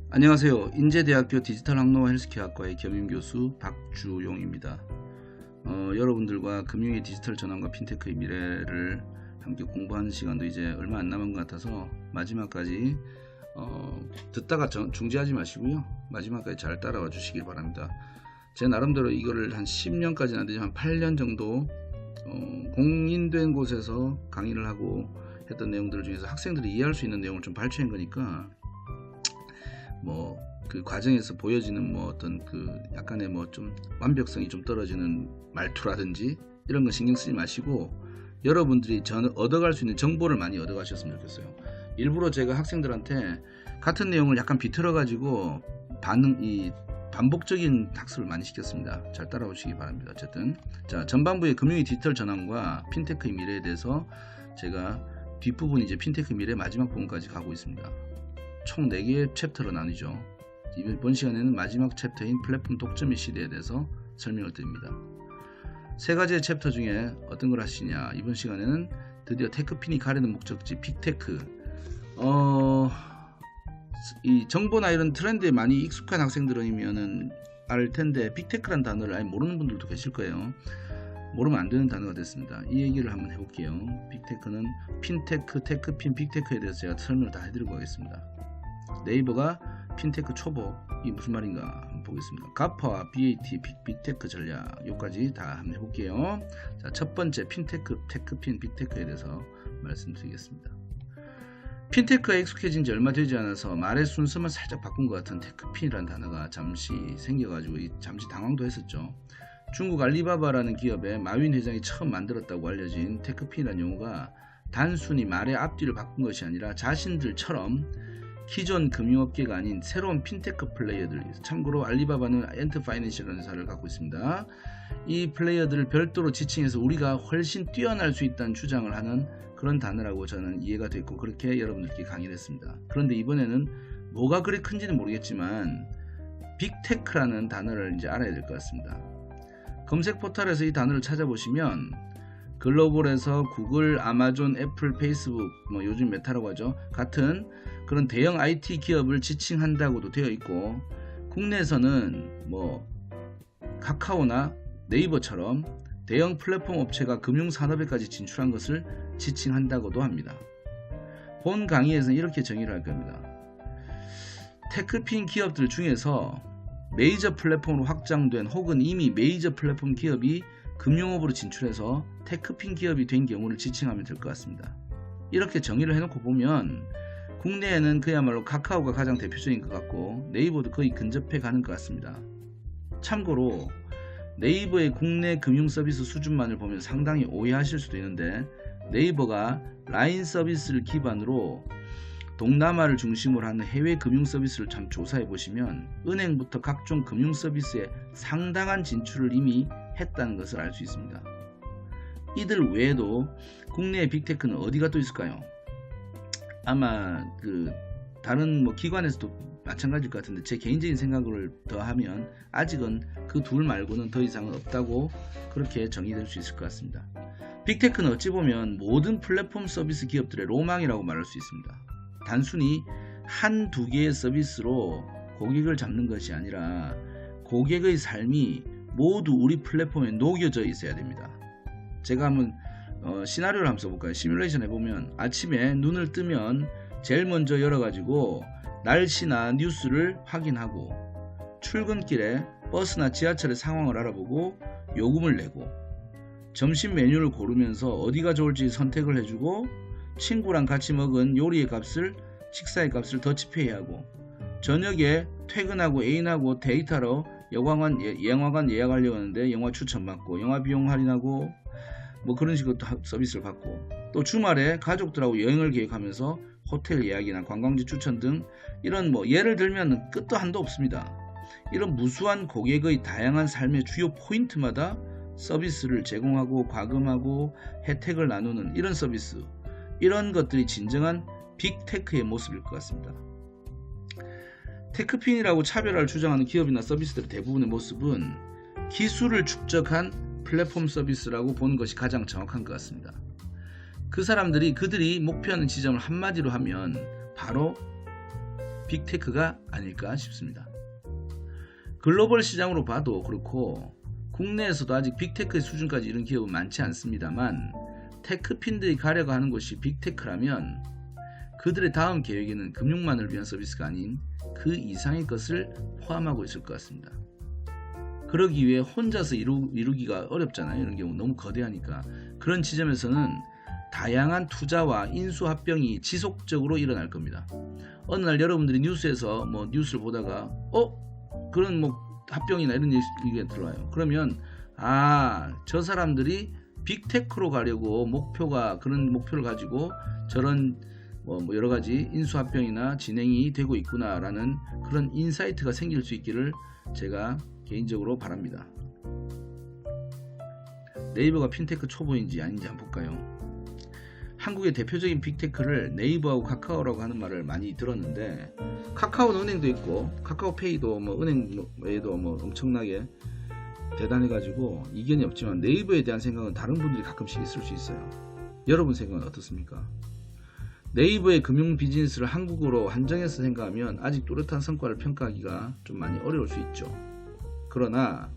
안녕하세요. 인제대학교 디지털학노와 헬스케어학과의 겸임교수 박주용입니다. 여러분들과 금융의 디지털 전환과 핀테크의 미래를 함께 공부하는 시간도 이제 얼마 안 남은 것 같아서 마지막까지 듣다가 중지하지 마시고요. 마지막까지 잘 따라와 주시길 바랍니다. 제 나름대로 이거를 한 10년까지는 안 되지만 한 8년 정도 공인된 곳에서 강의를 하고 했던 내용들 중에서 학생들이 이해할 수 있는 내용을 좀 발췌한 거니까 그 과정에서 보여지는 어떤 그 약간의 좀 완벽성이 좀 떨어지는 말투라든지 이런 거 신경 쓰지 마시고 여러분들이 얻어갈 수 있는 정보를 많이 얻어가셨으면 좋겠어요. 일부러 제가 학생들한테 같은 내용을 약간 비틀어 가지고 반복적인 학습을 많이 시켰습니다. 잘 따라오시기 바랍니다. 어쨌든 자, 전반부의 금융의 디지털 전환과 핀테크의 미래에 대해서 제가 뒷부분 이제 핀테크 미래 마지막 부분까지 가고 있습니다. 총 4개의 챕터로 나뉘죠. 이번 시간에는 마지막 챕터인 플랫폼 독점의 시대에 대해서 설명을 드립니다. 3가지의 챕터 중에 어떤 걸 하시냐. 이번 시간에는 드디어 테크핀이 가리는 목적지 빅테크. 이 정보나 이런 트렌드에 많이 익숙한 학생들이면은 알 텐데 빅테크란 단어를 아예 모르는 분들도 계실 거예요. 모르면 안 되는 단어가 됐습니다. 이 얘기를 한번 해볼게요. 빅테크는 핀테크, 테크핀, 빅테크에 대해서 제가 설명을 다 해드리고 가겠습니다. 네이버가 핀테크 초보이 무슨 말인가 한번 보겠습니다. 가파와 BAT 빅테크 전략 요까지 다 한번 해볼게요. 자, 첫 번째 핀테크, 테크핀, 빅테크에 대해서 말씀드리겠습니다. 핀테크에 익숙해진 지 얼마 되지 않아서 말의 순서만 살짝 바꾼 것 같은 테크핀이라는 단어가 잠시 생겨가지고 잠시 당황도 했었죠. 중국 알리바바라는 기업의 마윈 회장이 처음 만들었다고 알려진 테크핀이라는 용어가 단순히 말의 앞뒤를 바꾼 것이 아니라 자신들처럼 기존 금융업계가 아닌 새로운 핀테크 플레이어들, 참고로 알리바바는 엔트 파이낸셜이라는 회사를 갖고 있습니다. 이 플레이어들을 별도로 지칭해서 우리가 훨씬 뛰어날 수 있다는 주장을 하는 그런 단어라고 저는 이해가 됐고 그렇게 여러분들께 강의를 했습니다. 그런데 이번에는 뭐가 그리 큰지는 모르겠지만 빅테크라는 단어를 이제 알아야 될 것 같습니다. 검색 포털에서 이 단어를 찾아보시면 글로벌에서 구글, 아마존, 애플, 페이스북, 요즘 메타라고 하죠. 같은 그런 대형 IT 기업을 지칭한다고도 되어 있고 국내에서는 카카오나 네이버처럼 대형 플랫폼 업체가 금융산업에까지 진출한 것을 지칭한다고도 합니다. 본 강의에서는 이렇게 정의를 할 겁니다. 테크핀 기업들 중에서 메이저 플랫폼으로 확장된 혹은 이미 메이저 플랫폼 기업이 금융업으로 진출해서 테크핀 기업이 된 경우를 지칭하면 될 것 같습니다. 이렇게 정의를 해놓고 보면 국내에는 그야말로 카카오가 가장 대표적인 것 같고 네이버도 거의 근접해 가는 것 같습니다. 참고로 네이버의 국내 금융 서비스 수준만을 보면 상당히 오해하실 수도 있는데 네이버가 라인 서비스를 기반으로 동남아를 중심으로 하는 해외 금융 서비스를 참 조사해 보시면 은행부터 각종 금융 서비스에 상당한 진출을 이미 했다는 것을 알 수 있습니다. 이들 외에도 국내의 빅테크는 어디가 또 있을까요? 아마 다른 기관에서도 마찬가지일 것 같은데 제 개인적인 생각을 더하면 아직은 그 둘 말고는 더 이상은 없다고 그렇게 정의될 수 있을 것 같습니다. 빅테크는 어찌 보면 모든 플랫폼 서비스 기업들의 로망이라고 말할 수 있습니다. 단순히 한두 개의 서비스로 고객을 잡는 것이 아니라 고객의 삶이 모두 우리 플랫폼에 녹여져 있어야 됩니다. 제가 한번 시나리오를 한번 써볼까요? 시뮬레이션 해보면 아침에 눈을 뜨면 제일 먼저 열어가지고 날씨나 뉴스를 확인하고 출근길에 버스나 지하철의 상황을 알아보고 요금을 내고 점심 메뉴를 고르면서 어디가 좋을지 선택을 해주고 친구랑 같이 먹은 요리의 값을 식사의 값을 더치페이 하고 저녁에 퇴근하고 애인하고 데이트하러 영화관 예약하려고 하는데 영화 추천받고 영화 비용 할인하고 그런 식으로 서비스를 받고 또 주말에 가족들하고 여행을 계획하면서 호텔 예약이나 관광지 추천 등 이런 예를 들면 끝도 한도 없습니다. 이런 무수한 고객의 다양한 삶의 주요 포인트마다 서비스를 제공하고 과금하고 혜택을 나누는 이런 서비스, 이런 것들이 진정한 빅테크의 모습일 것 같습니다. 테크핀이라고 차별화를 주장하는 기업이나 서비스들의 대부분의 모습은 기술을 축적한 플랫폼 서비스라고 보는 것이 가장 정확한 것 같습니다. 그들이 목표하는 지점을 한마디로 하면 바로 빅테크가 아닐까 싶습니다. 글로벌 시장으로 봐도 그렇고 국내에서도 아직 빅테크의 수준까지 이런 기업은 많지 않습니다만 테크핀들이 가려고 하는 것이 빅테크라면 그들의 다음 계획에는 금융만을 위한 서비스가 아닌 그 이상의 것을 포함하고 있을 것 같습니다. 그러기 위해 혼자서 이루기가 어렵잖아요. 이런 경우 너무 거대하니까. 그런 지점에서는 다양한 투자와 인수합병이 지속적으로 일어날 겁니다. 어느 날 여러분들이 뉴스에서 뉴스를 보다가 그런 합병이나 이런 얘기가 들어와요. 그러면 저 사람들이 빅테크로 가려고 그런 목표를 가지고 저런 여러 가지 인수합병이나 진행이 되고 있구나라는 그런 인사이트가 생길 수 있기를 제가 개인적으로 바랍니다. 네이버가 핀테크 초보인지 아닌지 한번 볼까요? 한국의 대표적인 빅테크를 네이버하고 카카오라고 하는 말을 많이 들었는데 카카오는 은행도 있고 카카오페이도 은행 외에도 엄청나게 대단해가지고 이견이 없지만 네이버에 대한 생각은 다른 분들이 가끔씩 있을 수 있어요. 여러분 생각은 어떻습니까? 네이버의 금융 비즈니스를 한국어로 한정해서 생각하면 아직 뚜렷한 성과를 평가하기가 좀 많이 어려울 수 있죠. 그러나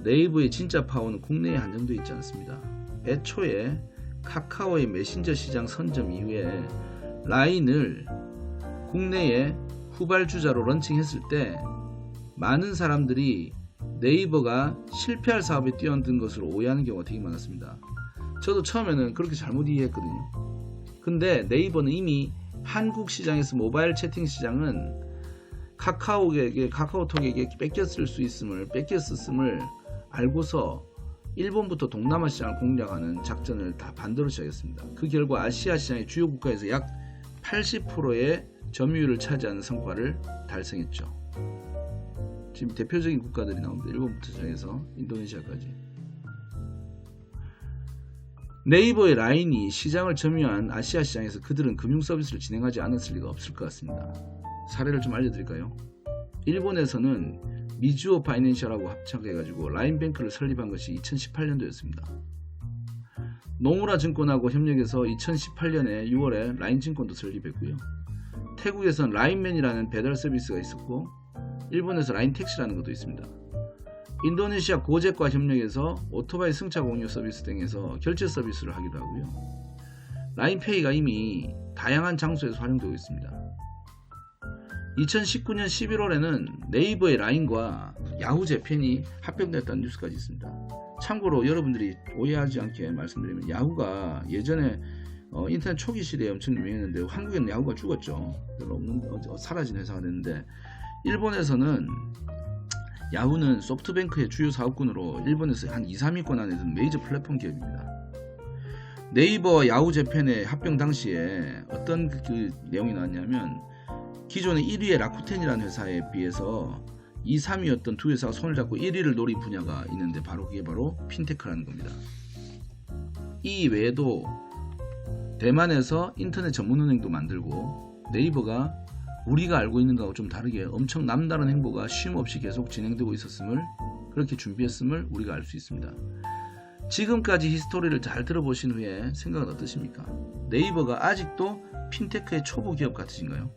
네이버의 진짜 파워는 국내에 한정되어 있지 않습니다. 애초에 카카오의 메신저 시장 선점 이후에 라인을 국내에 후발주자로 런칭했을 때 많은 사람들이 네이버가 실패할 사업에 뛰어든 것으로 오해하는 경우가 되게 많았습니다. 저도 처음에는 그렇게 잘못 이해했거든요. 근데 네이버는 이미 한국 시장에서 모바일 채팅 시장은 카카오톡에게 뺏겼었음을 알고서 일본부터 동남아 시장을 공략하는 작전을 다 반대로 시작했습니다. 그 결과 아시아 시장의 주요 국가에서 약 80%의 점유율을 차지하는 성과를 달성했죠. 지금 대표적인 국가들이 나옵니다. 일본부터 시작해서 인도네시아까지. 네이버의 라인이 시장을 점유한 아시아 시장에서 그들은 금융 서비스를 진행하지 않았을 리가 없을 것 같습니다. 사례를 좀 알려드릴까요? 일본에서는 미즈오 파이낸셜하고 합작해가지고 라인뱅크를 설립한 것이 2018년도였습니다. 노무라 증권하고 협력해서 2018년에 6월에 라인증권도 설립했고요. 태국에서는 라인맨이라는 배달 서비스가 있었고 일본에서 라인택시라는 것도 있습니다. 인도네시아 고젝과 협력해서 오토바이 승차 공유 서비스 등에서 결제 서비스를 하기도 하고요. 라인페이가 이미 다양한 장소에서 활용되고 있습니다. 2019년 11월에는 네이버의 라인과 야후 재팬이 합병됐다는 뉴스까지 있습니다. 참고로 여러분들이 오해하지 않게 말씀드리면 야후가 예전에 인터넷 초기 시대에 엄청 유명했는데 한국에는 야후가 죽었죠. 별로 없는 사라진 회사가 됐는데 일본에서는 야후는 소프트뱅크의 주요 사업군으로 일본에서 한 2, 3위권 안에 드는 메이저 플랫폼 기업입니다. 네이버와 야후 재팬의 합병 당시에 어떤 그 내용이 나왔냐면 기존의 1위의 라쿠텐이라는 회사에 비해서 2, 3위였던 두 회사가 손을 잡고 1위를 노린 분야가 있는데 그게 바로 핀테크라는 겁니다. 이 외에도 대만에서 인터넷 전문은행도 만들고 네이버가 우리가 알고 있는 것하고 좀 다르게 엄청 남다른 행보가 쉼없이 계속 진행되고 있었음을 그렇게 준비했음을 우리가 알 수 있습니다. 지금까지 히스토리를 잘 들어보신 후에 생각은 어떠십니까? 네이버가 아직도 핀테크의 초보 기업 같으신가요?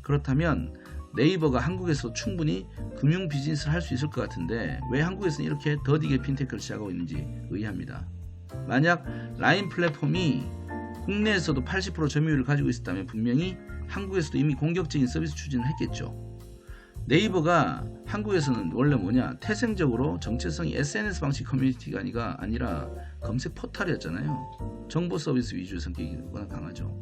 그렇다면 네이버가 한국에서 충분히 금융 비즈니스를 할 수 있을 것 같은데 왜 한국에서는 이렇게 더디게 핀테크를 시작하고 있는지 의아합니다. 만약 라인 플랫폼이 국내에서도 80% 점유율을 가지고 있었다면 분명히 한국에서도 이미 공격적인 서비스 추진을 했겠죠. 네이버가 한국에서는 원래 태생적으로 정체성이 SNS 방식 커뮤니티가 아니라 검색 포털이었잖아요. 정보 서비스 위주의 성격이 워낙 강하죠.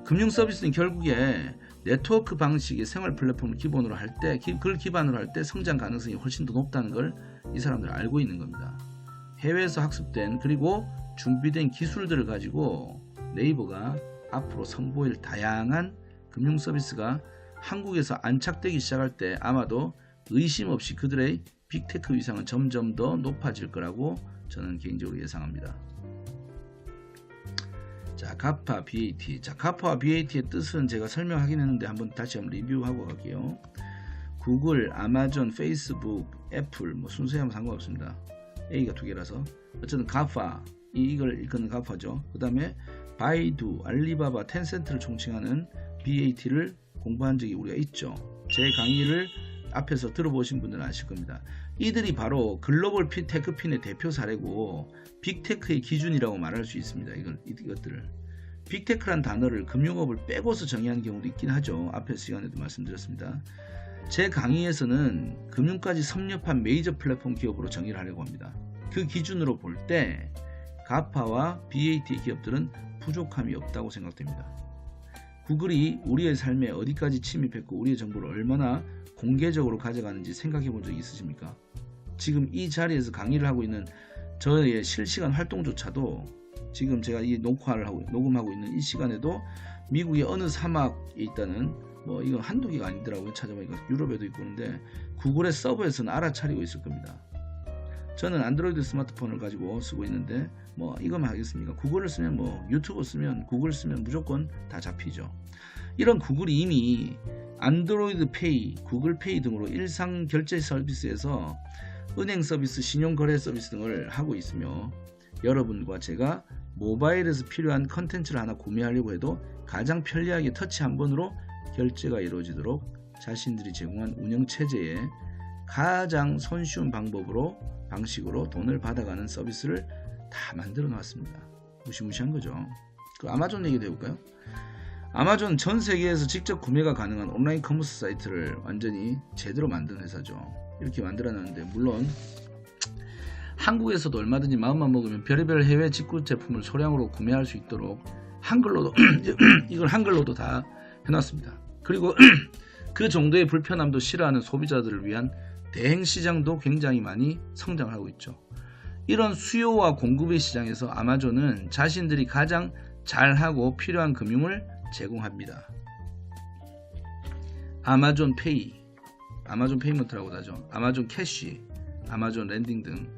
금융 서비스는 결국에 네트워크 방식의 생활 플랫폼을 기본으로 할 때, 그걸 기반으로 할 때 성장 가능성이 훨씬 더 높다는 걸 이 사람들은 알고 있는 겁니다. 해외에서 학습된 그리고 준비된 기술들을 가지고 네이버가 앞으로 선보일 다양한 금융 서비스가 한국에서 안착되기 시작할 때 아마도 의심 없이 그들의 빅테크 위상은 점점 더 높아질 거라고 저는 개인적으로 예상합니다. 자, 가파, BAT. 자, 가파와 BAT의 뜻은 제가 설명하긴 했는데 다시 한번 리뷰하고 갈게요. 구글, 아마존, 페이스북, 애플 순서에 하면 상관없습니다. A가 두 개라서 어쨌든 가파, 이걸 일컫는 가파죠. 그 다음에 바이두, 알리바바, 텐센트를 총칭하는 BAT를 공부한 적이 우리가 있죠. 제 강의를 앞에서 들어보신 분들은 아실 겁니다. 이들이 바로 글로벌 테크핀의 대표 사례고 빅테크의 기준이라고 말할 수 있습니다. 이것들을 빅테크란 단어를 금융업을 빼고서 정의하는 경우도 있긴 하죠. 앞에 시간에도 말씀드렸습니다. 제 강의에서는 금융까지 섭렵한 메이저 플랫폼 기업으로 정의를 하려고 합니다. 그 기준으로 볼 때 가파와 BAT 기업들은 부족함이 없다고 생각됩니다. 구글이 우리의 삶에 어디까지 침입했고 우리의 정보를 얼마나 공개적으로 가져가는지 생각해 본 적이 있으십니까? 지금 이 자리에서 강의를 하고 있는 저의 실시간 활동조차도 지금 제가 이 녹음하고 있는 이 시간에도 미국의 어느 사막에 있다는 뭐 이건 한두 개가 아니더라고요. 찾아보니까 유럽에도 있고 그런데 구글의 서버에서는 알아차리고 있을 겁니다. 저는 안드로이드 스마트폰을 가지고 쓰고 있는데 뭐 이거만 하겠습니까? 구글을 쓰면 뭐 유튜브 쓰면 구글 쓰면 무조건 다 잡히죠. 이런 구글이 이미 안드로이드 페이, 구글 페이 등으로 일상 결제 서비스에서 은행 서비스, 신용거래 서비스 등을 하고 있으며 여러분과 제가 모바일에서 필요한 컨텐츠를 하나 구매하려고 해도 가장 편리하게 터치 한 번으로 결제가 이루어지도록 자신들이 제공한 운영체제에 가장 손쉬운 방식으로 돈을 받아가는 서비스를 다 만들어 놨습니다. 무시무시한 거죠. 그 아마존 얘기도 해볼까요? 아마존 전 세계에서 직접 구매가 가능한 온라인 커머스 사이트를 완전히 제대로 만든 회사죠. 이렇게 만들어놨는데 물론 한국에서도 얼마든지 마음만 먹으면 별의별 해외 직구 제품을 소량으로 구매할 수 있도록 한글로도 이걸 한글로도 다 해놨습니다. 그리고 그 정도의 불편함도 싫어하는 소비자들을 위한 대행 시장도 굉장히 많이 성장을 하고 있죠. 이런 수요와 공급의 시장에서 아마존은 자신들이 가장 잘하고 필요한 금융을 제공합니다. 아마존 페이, 아마존 페이먼트라고도 하죠. 아마존 캐시, 아마존 랜딩 등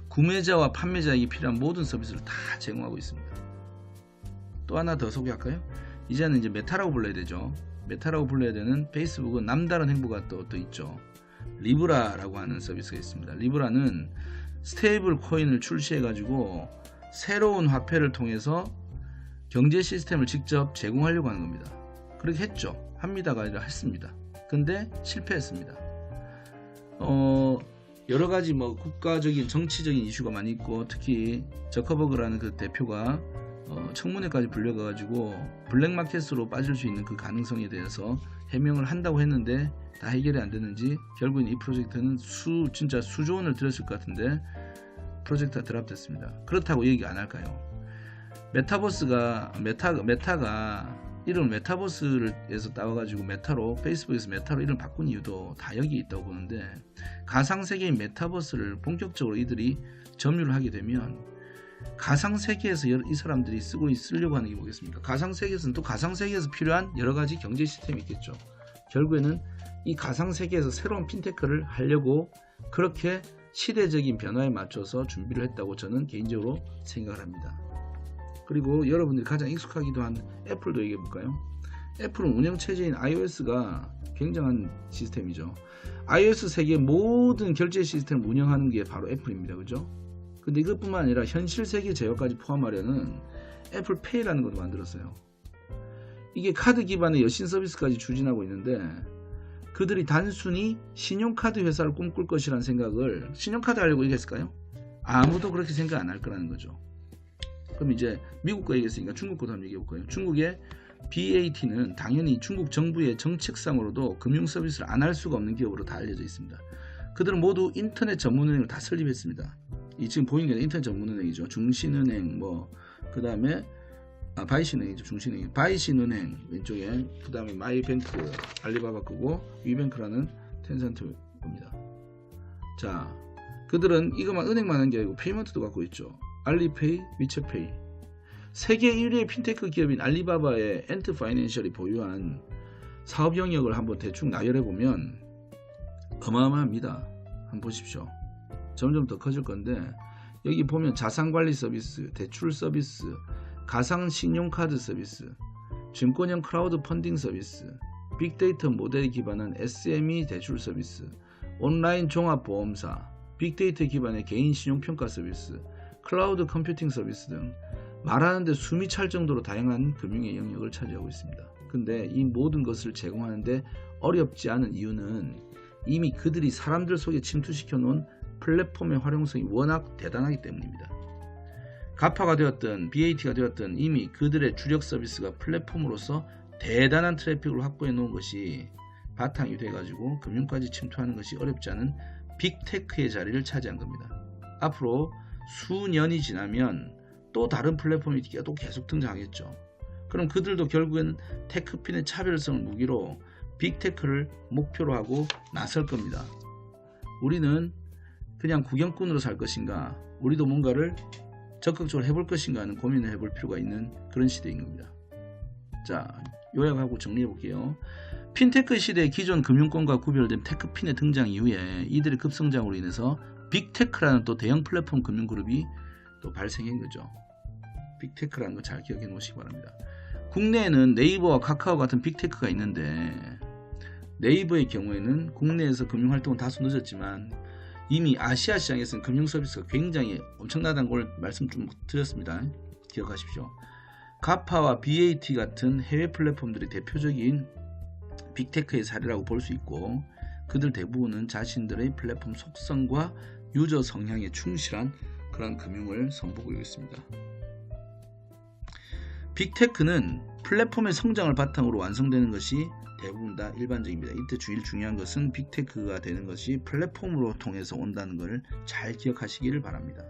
구매자와 판매자에게 필요한 모든 서비스를 다 제공하고 있습니다. 또 하나 더 소개할까요? 이제는 이제 메타라고 불러야 되죠. 메타라고 불러야 되는 페이스북은 남다른 행보가 또 있죠. 리브라라고 하는 서비스가 있습니다. 리브라는 스테이블 코인을 출시해가지고 새로운 화폐를 통해서 경제 시스템을 직접 제공하려고 하는 겁니다. 그렇게 했죠. 합니다가 아니라 했습니다. 근데 실패했습니다. 여러가지 뭐 국가적인 정치적인 이슈가 많이 있고 특히 저커버그라는 그 대표가 청문회까지 불려가가지고 블랙마켓으로 빠질 수 있는 그 가능성에 대해서 해명을 한다고 했는데 다 해결이 안 됐는지 결국엔 이 프로젝트는 진짜 수조 원을 들였을 것 같은데 프로젝트가 드랍됐습니다. 그렇다고 얘기 안 할까요? 메타가 이름을 메타버스에서 따와가지고 페이스북에서 메타로 이름 바꾼 이유도 다 여기 있다고 보는데 가상세계인 메타버스를 본격적으로 이들이 점유를 하게 되면 가상세계에서 이 사람들이 쓰려고 하는 게 뭐겠습니까? 가상세계에서는 또 가상세계에서 필요한 여러가지 경제 시스템이 있겠죠. 결국에는 이 가상세계에서 새로운 핀테크를 하려고 그렇게 시대적인 변화에 맞춰서 준비를 했다고 저는 개인적으로 생각을 합니다. 그리고 여러분들이 가장 익숙하기도 한 애플도 얘기해 볼까요? 애플은 운영체제인 iOS가 굉장한 시스템이죠. iOS 세계의 모든 결제 시스템을 운영하는 게 바로 애플입니다. 그죠? 근데 이것뿐만 아니라 현실 세계 제어까지 포함하려는 애플페이라는 것도 만들었어요. 이게 카드 기반의 여신 서비스까지 추진하고 있는데 그들이 단순히 신용카드 회사를 꿈꿀 것이라는 생각을 신용카드 하려고 얘기했을까요? 아무도 그렇게 생각 안 할 거라는 거죠. 그럼 이제 미국 거 얘기했으니까 중국 것도 한번 얘기해 볼까요? 중국의 BAT는 당연히 중국 정부의 정책상으로도 금융 서비스를 안 할 수가 없는 기업으로 다 알려져 있습니다. 그들은 모두 인터넷 전문은행을 다 설립했습니다. 이 지금 보이는 게 인터넷 전문은행이죠. 중신은행 그 다음에 바이신은행이죠. 중신은행, 바이신은행 왼쪽에 그 다음에 마이뱅크 알리바바 거고 위뱅크라는 텐센트 겁니다. 자, 그들은 이것만 은행만 한 게 아니고 페이먼트도 갖고 있죠. 알리페이, 위챗페이. 세계 1위의 핀테크 기업인 알리바바의 엔트 파이낸셜이 보유한 사업 영역을 한번 대충 나열해 보면 어마어마합니다. 한번 보십시오. 점점 더 커질 건데 여기 보면 자산관리 서비스, 대출 서비스, 가상 신용카드 서비스, 증권형 크라우드 펀딩 서비스, 빅데이터 모델에 기반한 SME 대출 서비스, 온라인 종합보험사, 빅데이터 기반의 개인 신용평가 서비스, 클라우드 컴퓨팅 서비스 등 말하는데 숨이 찰 정도로 다양한 금융의 영역을 차지하고 있습니다. 근데 이 모든 것을 제공하는데 어렵지 않은 이유는 이미 그들이 사람들 속에 침투시켜 놓은 플랫폼의 활용성이 워낙 대단하기 때문입니다. 가파가 되었든 BAT가 되었든 이미 그들의 주력 서비스가 플랫폼으로서 대단한 트래픽을 확보해 놓은 것이 바탕이 돼가지고 금융까지 침투하는 것이 어렵지 않은 빅테크의 자리를 차지한 겁니다. 앞으로 수년이 지나면 또 다른 플랫폼이 또 계속 등장하겠죠. 그럼 그들도 결국에는 테크핀의 차별성을 무기로 빅테크를 목표로 하고 나설 겁니다. 우리는 그냥 구경꾼으로 살 것인가, 우리도 뭔가를 적극적으로 해볼 것인가 하는 고민을 해볼 필요가 있는 그런 시대인 겁니다. 자, 요약하고 정리해 볼게요. 핀테크 시대의 기존 금융권과 구별된 테크핀의 등장 이후에 이들의 급성장으로 인해서 빅테크라는 또 대형 플랫폼 금융그룹이 또 발생한 거죠. 빅테크라는 거 잘 기억해 놓으시기 바랍니다. 국내에는 네이버와 카카오 같은 빅테크가 있는데, 네이버의 경우에는 국내에서 금융활동은 다소 늦었지만 이미 아시아 시장에서는 금융서비스가 굉장히 엄청나다는 걸 말씀 좀 드렸습니다. 기억하십시오. 가파와 BAT 같은 해외 플랫폼들이 대표적인 빅테크의 사례라고 볼 수 있고, 그들 대부분은 자신들의 플랫폼 속성과 유저 성향에 충실한 그런 금융을 선보이고 있습니다. 빅테크는 플랫폼의 성장을 바탕으로 완성되는 것이 대부분 다 일반적입니다. 이때 제일 중요한 것은 빅테크가 되는 것이 플랫폼으로 통해서 온다는 것을 잘 기억하시기를 바랍니다.